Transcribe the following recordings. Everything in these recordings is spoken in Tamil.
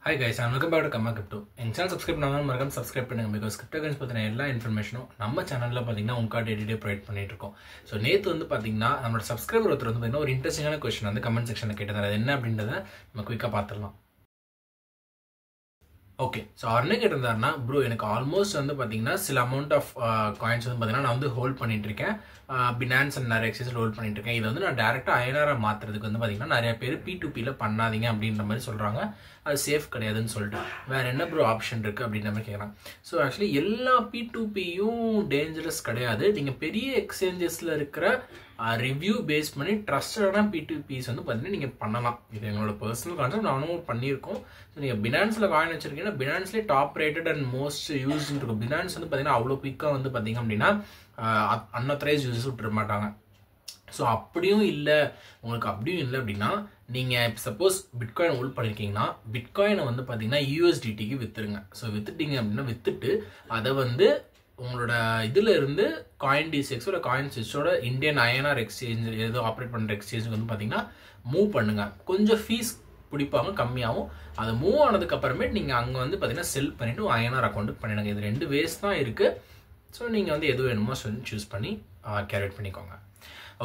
Hi guys, I'm welcome back to Kamma Crypto. In channel subscribe பண்ணாம மறக்காம subscribe பண்ணுங்க because cryptocurrency பத்தின எல்லா இன்ஃபர்மேஷனும் நம்ம சேனல்ல பாத்தீங்கன்னா உங்களுக்கு டெய்லி ப்ரொவைட் பண்ணிட்டு இருக்கோம். சோ நேத்து வந்து பாத்தீங்கன்னா நம்மளோட சப்ஸ்கிரைபர் ஒருத்தர் வந்து பாத்தீங்கன்னா ஒரு இன்ட்ரஸ்டிங்கான क्वेश्चन வந்து கமெண்ட் செக்ஷன்ல கேட்டாரு. அது என்ன அப்படின்றத நம்ம குயிக்கா பாத்துறலாம். ஓகே ஸோ அவர் என்ன கேட்டிருந்தாருன்னா ப்ரோ எனக்கு ஆல்மோஸ்ட் வந்து பார்த்தீங்கன்னா சில அமௌண்ட் ஆஃப் காயின்ஸ் வந்து பார்த்தீங்கன்னா நான் வந்து ஹோல்ட் பண்ணிட்டு இருக்கேன். பினான்ஸ் அண்ட் நிறைய எக்ஸைஸில் ஹோல்ட் பண்ணிட்டு இருக்கேன். இது வந்து நான் டேரெக்டாக ஐஎன்ஆராக மாற்றுறதுக்கு வந்து பார்த்தீங்கன்னா நிறைய பேர் P2Pல பண்ணாதீங்க அப்படின்ற மாதிரி சொல்கிறாங்க. அது சேஃப் கிடையாதுன்னு சொல்லிட்டு வேறு என்ன ப்ரோ ஆப்ஷன் இருக்குது அப்படின்ற மாதிரி கேட்குறாங்க. ஸோ ஆக்சுவலி எல்லா P2Pயும் டேஞ்சரஸ் கிடையாது. நீங்கள் பெரிய எக்ஸ்சேஞ்சஸில் இருக்கிற ரிவ்யூ பேஸ் பண்ணி ட்ரஸ்டடான P2Ps வந்து பார்த்தீங்கன்னா நீங்கள் பண்ணலாம். இது எங்களோட பர்சனல் கான்செப்ட், நானும் பண்ணியிருக்கோம். ஸோ நீங்கள் பினான்ஸில் காயின் வச்சிருக்கீங்கன்னா பினான்ஸ்லேயே டாப் ரேட்டட் அண்ட் மோஸ்ட் யூஸ்ன்னு இருக்கும். பினான்ஸ் வந்து பார்த்தீங்கன்னா அவ்வளோ குயிக்காக வந்து பார்த்தீங்க அப்படின்னா அன்ஆத்தரைஸ் யூசஸ் விட்டுற மாட்டாங்க. ஸோ அப்படியும் இல்லை, உங்களுக்கு அப்படியும் இல்லை அப்படின்னா நீங்கள் இப்போ சப்போஸ் பிட்காயின் ஹோல்ட் பண்ணியிருக்கீங்கன்னா பிட்காயினை வந்து பார்த்தீங்கன்னா USDTக்கு விற்றுருங்க. ஸோ விற்றுட்டீங்க அப்படின்னா விற்றுட்டு அதை வந்து உங்களோட இதில் இருந்து காயின் D6ஓட காயின் ஸ்விட்சோட இந்தியன் INR எக்ஸ்சேஞ்ச் ஏதோ ஆப்ரேட் பண்ணுற எக்ஸ்சேஞ்சுக்கு வந்து பார்த்தீங்கன்னா மூவ் பண்ணுங்கள். கொஞ்சம் ஃபீஸ் பிடிப்பாங்க, கம்மியாகும். அது மூவ் ஆனதுக்கப்புறமே நீங்கள் அங்கே வந்து பார்த்தீங்கன்னா செல் பண்ணிவிட்டு INR அக்கௌண்ட்டுக்கு பண்ணிடுங்க. இது 2 வேஸ் தான் இருக்குது. ஸோ நீங்கள் வந்து எது வேணுமோ சொல்லி சூஸ் பண்ணி கேல்குலேட் பண்ணிக்கோங்க.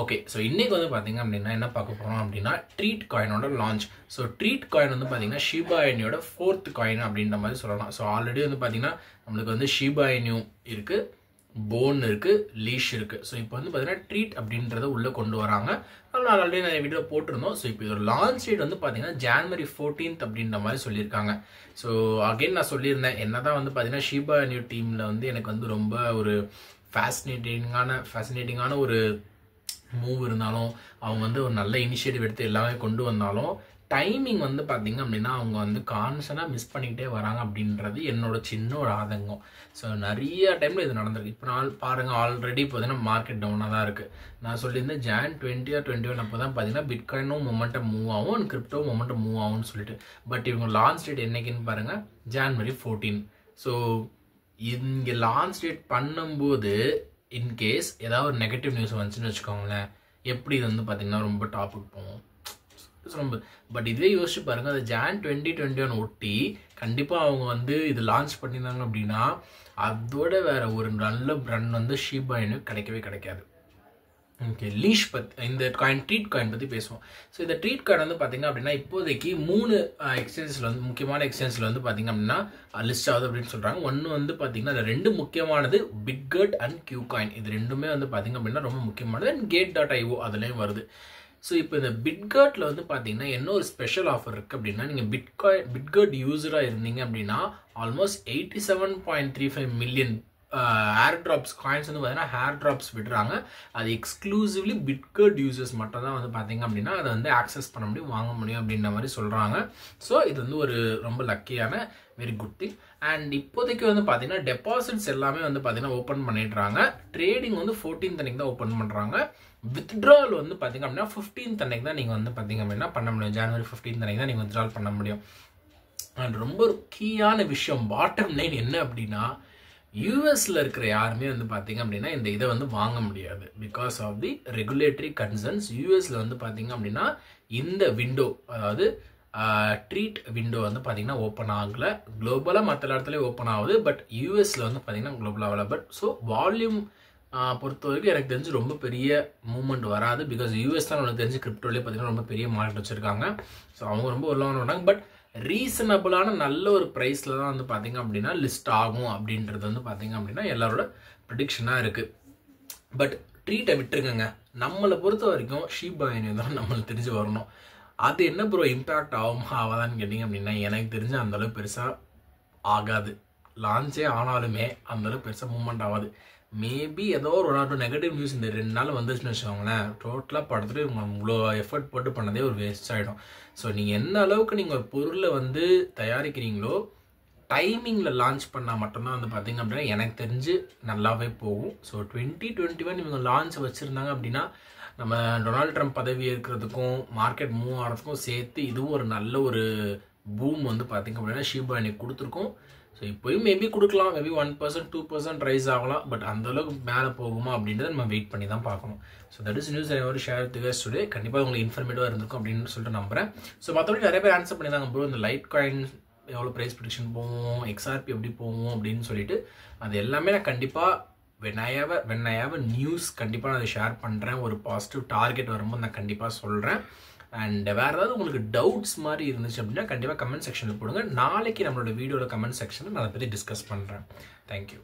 ஓகே ஸோ இன்றைக்கி வந்து பார்த்தீங்க அப்படின்னா என்ன பார்க்க போகிறோம் அப்படின்னா ட்ரீட் காயினோட லான்ச். ஸோ ட்ரீட் காயின் வந்து பார்த்தீங்கன்னா ஷிபா இனியோட 4th காயின் அப்படின்ற மாதிரி சொல்லலாம். ஸோ ஆல்ரெடி வந்து பார்த்தீங்கன்னா நம்மளுக்கு வந்து ஷிபா இனியூ இருக்குது, போன் இருக்குது, லீஷ் இருக்குது. ஸோ இப்போ வந்து பார்த்தீங்கன்னா ட்ரீட் அப்படின்றத உள்ளே கொண்டு வராங்க. நான் ஆல்ரெடி நிறைய வீடியோ போட்டிருந்தோம். ஸோ இப்போ இதோட லான்ச் டேட் வந்து பார்த்தீங்கன்னா January 14th அப்படின்ற மாதிரி சொல்லியிருக்காங்க. ஸோ அகைன் நான் சொல்லியிருந்தேன் என்னதான் வந்து பார்த்தீங்கன்னா ஷிபா இனியூ டீமில் வந்து எனக்கு வந்து ரொம்ப ஒரு ஃபேசினேட்டிங்கான ஒரு மூவ் இருந்தாலும் அவங்க வந்து ஒரு நல்ல இனிஷியேட்டிவ் எடுத்து எல்லாமே கொண்டு வந்தாலும் டைமிங் வந்து பார்த்தீங்க அப்படின்னா அவங்க வந்து கான்ஸ்டன்டாக மிஸ் பண்ணிக்கிட்டே வராங்க அப்படின்றது என்னோட சின்ன ஒரு ஆதங்கம். ஸோ நிறைய டைமில் இது நடந்திருக்கு. இப்போ நான் பாருங்கள் ஆல்ரெடி இப்போ பார்த்தீங்கன்னா மார்க்கெட் டவுனாக தான் இருக்குது. நான் சொல்லியிருந்தேன் Jan 20 or 21 அப்போ தான் பார்த்தீங்கன்னா பிட்காயினும் மொமெண்டம் மூவ் ஆகும் அண்ட் கிரிப்டோ மொமெண்டம் மூவ் ஆகும்னு சொல்லிட்டு. பட் இவங்க லான்ச் டேட் என்னைக்குன்னு பாருங்கள் January 14. ஸோ இங்கே லான்ச் டேட் பண்ணும்போது இன்கேஸ் ஏதாவது ஒரு நெகட்டிவ் நியூஸ் வந்துச்சுன்னு வச்சுக்கோங்களேன், எப்படி இது வந்து பார்த்தீங்கன்னா ரொம்ப டாப்புக்கு போகும் ரொம்ப. பட் இதுவே யோசிச்சு பாருங்கள், அது Jan 2021 ஒட்டி கண்டிப்பாக அவங்க வந்து இது லான்ச் பண்ணியிருந்தாங்க அப்படின்னா அதோட வேற ஒரு நல்ல ரன் வந்து ஷிபா இனு கிடைக்கவே கிடைக்காது. ஓகே லீஷ் இந்த காயின் ட்ரீட் காயின் பற்றி பேசுவோம். ஸோ இந்த ட்ரீட் காயின் வந்து பார்த்தீங்க அப்படின்னா இப்போதைக்கு 3 எக்ஸ்சேஞ்சில் வந்து முக்கியமான எக்ஸ்சேஞ்சில் வந்து பார்த்தீங்க அப்படின்னா லிஸ்ட் ஆகுது அப்படின்னு சொல்கிறாங்க. ஒன்று வந்து பார்த்தீங்கன்னா அது 2 முக்கியமானது பிட்கட் அண்ட் கியூகாயின். இது ரெண்டுமே வந்து பார்த்தீங்க அப்படின்னா ரொம்ப முக்கியமானது. அண்ட் Gate.io அதுலேயும் வருது. ஸோ இப்போ இந்த பிட்கட்டில் வந்து பார்த்தீங்கன்னா என்ன ஒரு ஸ்பெஷல் ஆஃபர் இருக்குது அப்படின்னா நீங்கள் பிட்கட் யூஸராக இருந்தீங்க அப்படின்னா ஆல்மோஸ்ட் 87.35 மில்லியன் ஏர் ட்ராப்ஸ் காயின்ஸ் வந்து பார்த்தீங்கன்னா ஹேர் ட்ராப்ஸ் விடுறாங்க. அது எக்ஸ்க்ளூசிவ்லி பிட்கட் யூசர்ஸ் மட்டும் தான் வந்து பார்த்தீங்க அப்படின்னா அதை வந்து ஆக்சஸ் பண்ண முடியும், வாங்க முடியும் அப்படின்ற மாதிரி சொல்கிறாங்க. ஸோ இது வந்து ஒரு ரொம்ப லக்கியான வெரி குட் திங். அண்ட் இப்போதைக்கு வந்து பார்த்தீங்கன்னா டெபாசிட்ஸ் எல்லாமே வந்து பார்த்தீங்கன்னா ஓப்பன் பண்ணிடுறாங்க. ட்ரேடிங் வந்து 14th அன்னைக்கு தான் ஓப்பன் பண்ணுறாங்க. வித்ட்ரால் வந்து பார்த்தீங்க அப்படின்னா 15th அன்னைக்கு தான் நீங்கள் வந்து பார்த்தீங்க அப்படின்னா பண்ண முடியும். January 15th அன்னைக்கு தான் நீங்கள் வித்ட்ரால் பண்ண முடியும். அண்ட் ரொம்ப ஒரு கீயான விஷயம் பாட்டம் லைன் என்ன அப்படின்னா யூஎஸ்ல இருக்கிற யாருமே வந்து பார்த்தீங்க அப்படின்னா இந்த இதை வந்து வாங்க முடியாது. Because of the regulatory concerns. யூஎஸ்ல வந்து பார்த்தீங்க அப்படின்னா இந்த விண்டோ அதாவது ட்ரீட் விண்டோ வந்து பார்த்தீங்கன்னா ஓப்பன் ஆகலை. குளோபலாக மற்ற இடத்துலேயே ஓப்பன் ஆகுது. பட் யூஎஸ்ல வந்து பார்த்தீங்கன்னா குளோபலாக ஆகலை. பட் ஸோ வால்யூம் பொறுத்த வரைக்கும் எனக்கு தெரிஞ்சு ரொம்ப பெரிய மூவ்மெண்ட் வராது. பிகாஸ் யூஎஸ் தான் எனக்கு தெரிஞ்சு கிரிப்டோலேயே பார்த்தீங்கன்னா ரொம்ப பெரிய மார்க்கெட் வச்சுருக்காங்க. ஸோ அவங்க ரொம்ப உள்ளவங்க வராங்க. பட் ரீசனபிளான நல்ல ஒரு ப்ரைஸில் தான் வந்து பார்த்தீங்க அப்படின்னா லிஸ்ட் ஆகும் அப்படின்றது வந்து பார்த்தீங்க அப்படின்னா எல்லாரோட ப்ரெடிக்ஷனாக இருக்குது. பட் ட்ரீட்டை விட்டுருங்க. நம்மளை பொறுத்த வரைக்கும் ஷிபா இனு தான் நம்மளுக்கு தெரிஞ்சு வரணும். அது என்ன ப்ரோ இம்பேக்ட் ஆகுமா ஆகாதான்னு கேட்டிங்க அப்படின்னா எனக்கு தெரிஞ்சு அந்தளவுக்கு பெருசாக ஆகாது. லான்ச்சே ஆனாலுமே அந்தளவுக்கு பெருசாக மூவ்மெண்ட் ஆகாது. மேபி ஏதோ ஒரு நெகட்டிவ் நியூஸ் இந்த 2 நாள் வந்துச்சுன்னு வச்சுக்கோங்களேன், டோட்டலாக படுத்துட்டு இவ்வளோ எஃபர்ட் போட்டு பண்ணதே ஒரு வேஸ்ட் ஆகிடும். ஸோ நீங்கள் எந்த அளவுக்கு நீங்கள் ஒரு பொருளை வந்து தயாரிக்கிறீங்களோ டைமிங்கில் லான்ச் பண்ணால் மட்டும்தான் வந்து பார்த்தீங்க அப்படின்னா எனக்கு தெரிஞ்சு நல்லாவே போகும். ஸோ 2021 இவங்க லான்ச் வச்சுருந்தாங்க அப்படின்னா நம்ம டொனால்ட் ட்ரம்ப் பதவி இருக்கிறதுக்கும் மார்க்கெட் மூவ் ஆகிறதுக்கும் சேர்த்து இதுவும் ஒரு நல்ல ஒரு பூம் வந்து பார்த்தீங்க அப்படின்னா ஷிபா இனுக்கு கொடுத்துருக்கோம். ஸோ இப்போயும் மேபி கொடுக்கலாம், மேபி 1% 2% ரைஸ் ஆகலாம். பட் அந்தளவுக்கு மேலே போகுமா அப்படின்றத நம்ம வெயிட் பண்ணி தான் பார்க்கணும். ஸோ தட் இஸ் நியூஸ் ஐ ஒரு ஷேர் வித் கைஸ் டுடே. கண்டிப்பாக உங்களுக்கு இன்ஃபர்மேட்டிவாக இருந்திருக்கும் அப்படின்னு சொல்லிட்டு நம்புறேன். ஸோ மற்றபடி நிறைய பேர் ஆன்சர் பண்ணியிருந்தாங்க ப்ரோ இந்த லைட் காயின் எவ்வளோ ப்ரைஸ் ப்ரிடிக்ஷன் போவோம், எக்ஸ்ஆர்பி எப்படி போவோம் அப்படின்னு சொல்லிட்டு அது எல்லாமே நான் கண்டிப்பாக when I have a news கண்டிப்பாக நான் அதை ஷேர் பண்ணுறேன். ஒரு பாசிட்டிவ் டார்கெட் வரும்போது நான் கண்டிப்பாக சொல்கிறேன். அண்ட் வேறு ஏதாவது உங்களுக்கு டவுட்ஸ் மாதிரி இருந்துச்சு அப்படின்னா கண்டிப்பாக கமெண்ட் செக்ஷனில் போடுங்க. நாளைக்கு நம்மளோட வீடியோவில் கமெண்ட் செக்ஷனில் நான் அதை பற்றி டிஸ்கஸ் பண்ணுறேன். தேங்க்யூ.